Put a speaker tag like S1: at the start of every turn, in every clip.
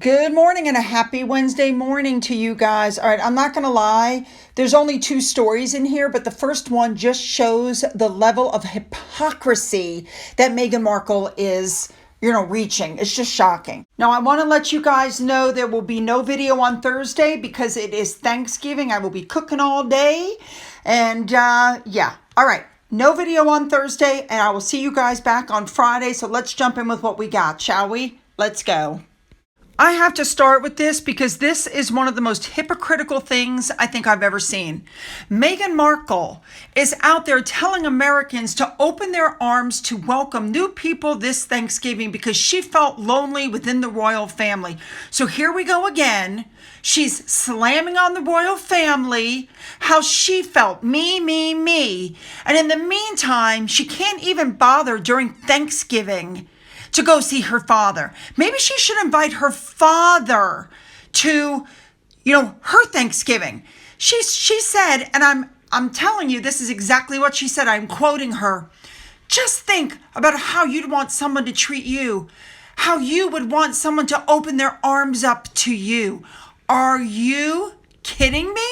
S1: Good morning and a happy Wednesday morning to you guys. All right, I'm not going to lie. There's only two stories in here, but the first one just shows the level of hypocrisy that Meghan Markle is, reaching. It's just shocking. Now, I want to let you guys know there will be no video on Thursday because it is Thanksgiving. I will be cooking all day. And yeah, all right. No video on Thursday, and I will see you guys back on Friday. So let's jump in with what we got, shall we? Let's go. I have to start with this because this is one of the most hypocritical things I think I've ever seen. Meghan Markle is out there telling Americans to open their arms to welcome new people this Thanksgiving because she felt lonely within the royal family. So here we go again. She's slamming on the royal family, how she felt, me. And in the meantime, she can't even bother during Thanksgiving to go see her father. Maybe she should invite her father to, her Thanksgiving. She said, and I'm telling you, this is exactly what she said. I'm quoting her. Just think about how you'd want someone to treat you, how you would want someone to open their arms up to you. Are you kidding me?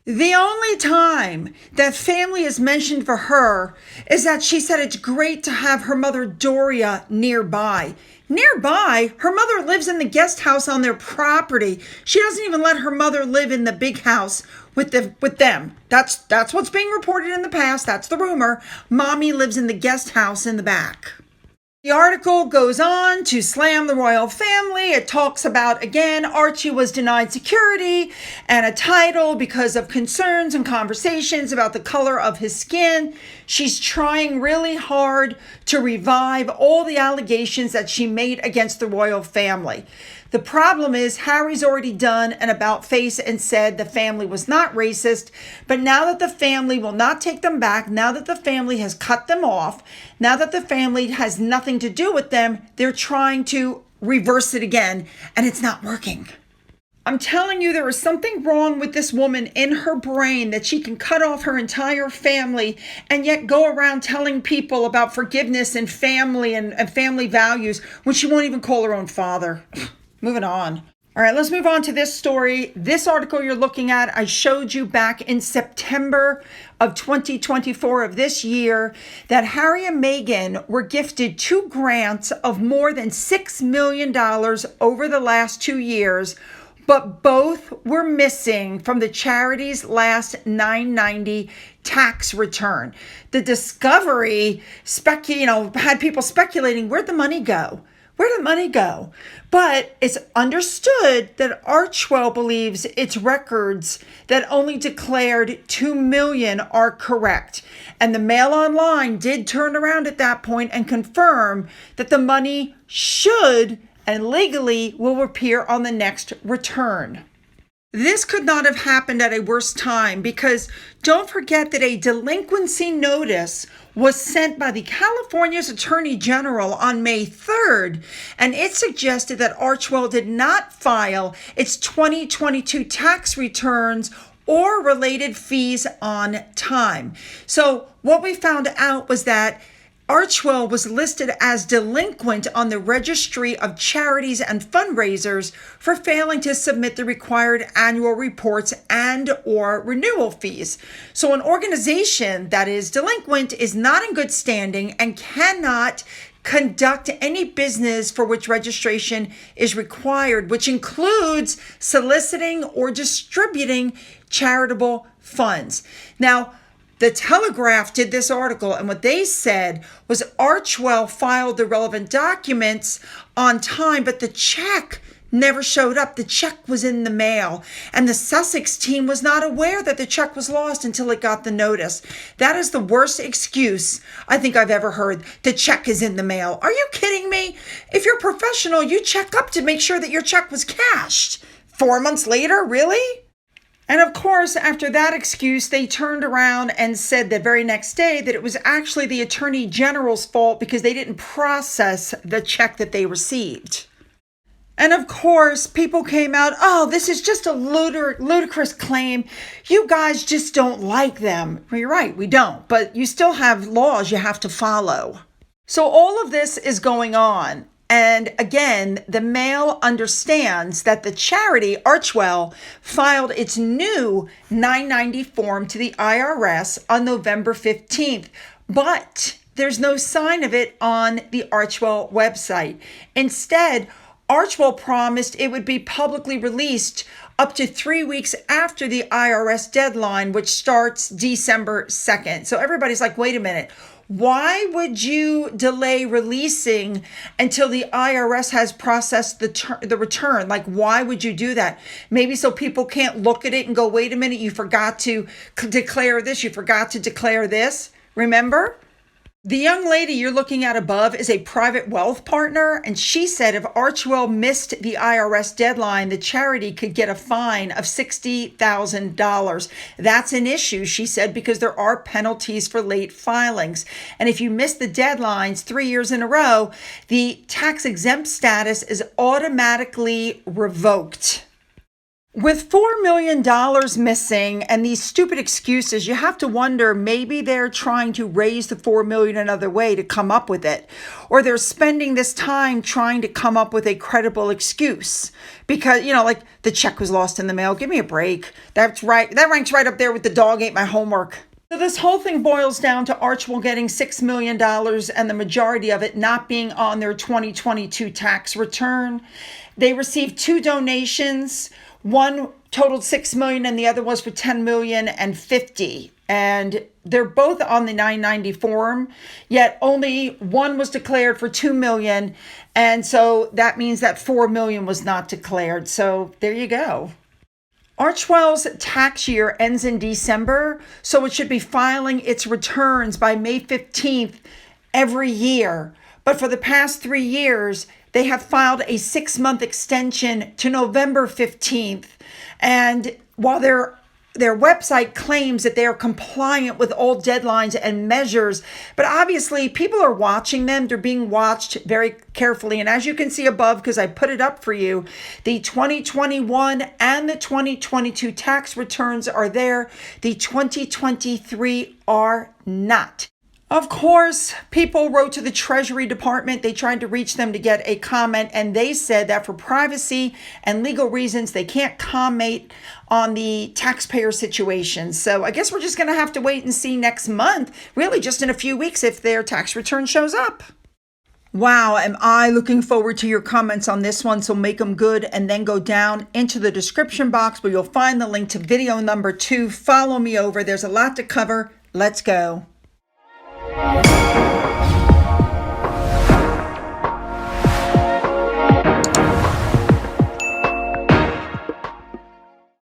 S1: The only time that family is mentioned for her is that she said it's great to have her mother Doria nearby. Nearby, her mother lives in the guest house on their property. She doesn't even let her mother live in the big house with them. That's what's being reported in the past. That's the rumor. Mommy lives in the guest house in the back. The article goes on to slam the royal family. It talks about, again, Archie was denied security and a title because of concerns and conversations about the color of his skin. She's trying really hard to revive all the allegations that she made against the royal family. The problem is Harry's already done an about-face and said the family was not racist, but now that the family will not take them back, now that the family has cut them off, now that the family has nothing to do with them, they're trying to reverse it again, and it's not working. I'm telling you, there is something wrong with this woman in her brain that she can cut off her entire family and yet go around telling people about forgiveness and family and family values when she won't even call her own father. Moving on. All right, let's move on to this story. This article you're looking at, I showed you back in September of 2024 of this year that Harry and Meghan were gifted 2 grants of more than $6 million over the last 2 years, but both were missing from the charity's last $990 tax return. The discovery had people speculating, where'd the money go? Where did money go? But it's understood that Archewell believes its records that only declared $2 million are correct. And the Mail Online did turn around at that point and confirm that the money should and legally will appear on the next return. This could not have happened at a worse time because don't forget that a delinquency notice was sent by the California's Attorney General on May 3rd, and it suggested that Archewell did not file its 2022 tax returns or related fees on time. So what we found out was that Archewell was listed as delinquent on the Registry of Charities and Fundraisers for failing to submit the required annual reports and or renewal fees. So an organization that is delinquent is not in good standing and cannot conduct any business for which registration is required, which includes soliciting or distributing charitable funds. Now, The Telegraph did this article, and what they said was Archewell filed the relevant documents on time, but the check never showed up. The check was in the mail, and the Sussex team was not aware that the check was lost until it got the notice. That is the worst excuse I think I've ever heard. The check is in the mail. Are you kidding me? If you're professional, you check up to make sure that your check was cashed. 4 months later, really? And of course, after that excuse, they turned around and said the very next day that it was actually the Attorney General's fault because they didn't process the check that they received. And of course, people came out, oh, this is just a ludicrous claim. You guys just don't like them. Well, you're right, we don't. But you still have laws you have to follow. So all of this is going on. And again, the Mail understands that the charity, Archewell, filed its new 990 form to the IRS on November 15th, but there's no sign of it on the Archewell website. Instead, Archewell promised it would be publicly released up to 3 weeks after the IRS deadline, which starts December 2nd. So everybody's like, wait a minute. Why would you delay releasing until the IRS has processed the return? Like, why would you do that? Maybe so people can't look at it and go, wait a minute, you forgot to declare this, you forgot to declare this. Remember? The young lady you're looking at above is a private wealth partner, and she said if Archewell missed the IRS deadline, the charity could get a fine of $60,000. That's an issue, she said, because there are penalties for late filings. And if you miss the deadlines 3 years in a row, the tax exempt status is automatically revoked. With $4 million missing and these stupid excuses, you have to wonder maybe they're trying to raise the $4 million another way to come up with it. Or they're spending this time trying to come up with a credible excuse. Because, like the check was lost in the mail. Give me a break. That's right. That ranks right up there with the dog ate my homework. So this whole thing boils down to Archewell getting $6 million and the majority of it not being on their 2022 tax return. They received 2 donations. One totaled $6 million and the other was for $10 million and $50. And they're both on the 990 form, yet only one was declared for $2 million. And so that means that $4 million was not declared. So there you go. Archewell's tax year ends in December, so it should be filing its returns by May 15th every year. But for the past 3 years, they have filed a 6-month extension to November 15th. And while their website claims that they are compliant with all deadlines and measures, but obviously people are watching them. They're being watched very carefully. And as you can see above, because I put it up for you, the 2021 and the 2022 tax returns are there. The 2023 are not. Of course, people wrote to the Treasury Department. They tried to reach them to get a comment, and they said that for privacy and legal reasons, they can't comment on the taxpayer situation. So I guess we're just going to have to wait and see next month, really just in a few weeks, if their tax return shows up. Wow, am I looking forward to your comments on this one, so make them good and then go down into the description box where you'll find the link to video number 2. Follow me over. There's a lot to cover. Let's go.